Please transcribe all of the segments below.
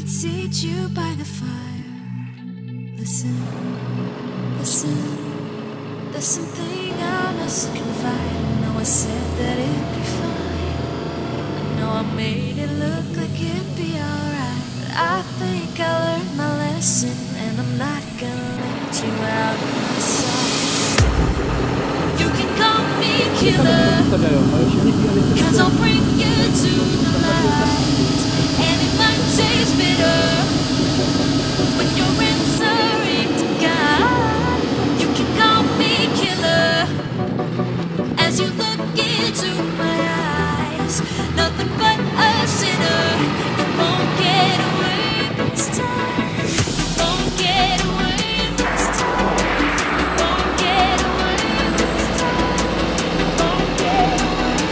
could seat you by the fire. Listen, listen, there's something I must confide. I know I said that it'd be fine. I know I made it look like it'd be alright, but I think I learned my lesson, and I'm not gonna let you out of my sight. You can call me killer, 'cause I'll bring you to the light. And it might taste bitter when you're answering to God. You can call me killer as you look into my eyes. Nothing but a sinner. You won't get away this time. You won't get away this time. You won't get away this time. You won't get away.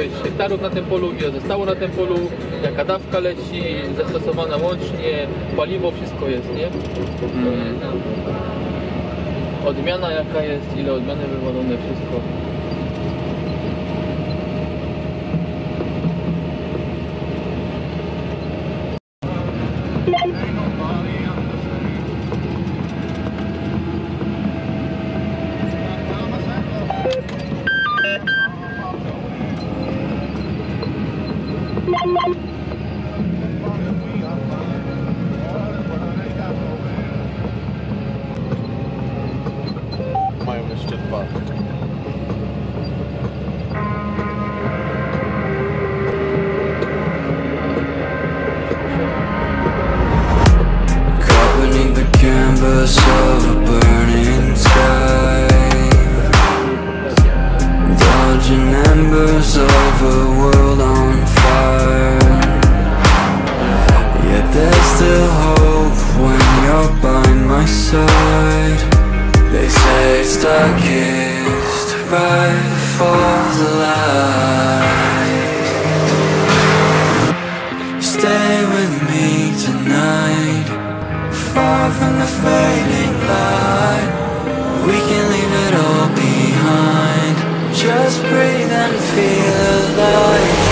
ilość hektarów na tym polu, ile zostało na tym polu, jaka dawka leci, zastosowana łącznie, paliwo, wszystko jest, nie? Odmiana jaka jest, ile odmiany wywalone, wszystko. Mają jeszcze dwa. Caught beneath the canvas of a burning sky, dodging embers of a world on fire. Yet there's still hope when you're by my side. They say it's darkest right before the light. Stay with me tonight, far from the fading light. We can leave it all behind, just breathe and feel alive.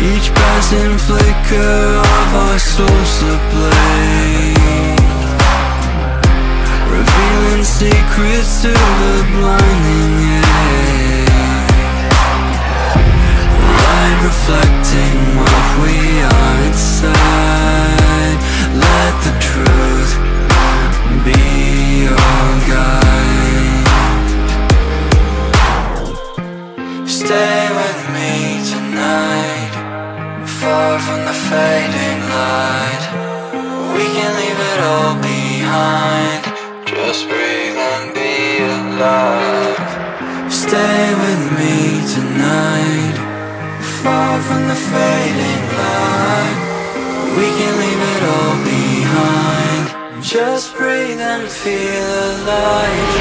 Each passing flicker of our souls ablaze, revealing secrets to the blinding edge. Light reflecting what we are inside. Let the truth be your guide. Stay with me tonight, far from the fading light. We can leave it all behind, just breathe and be alive. Stay with me tonight, far from the fading light. We can leave it all behind, just breathe and feel alive.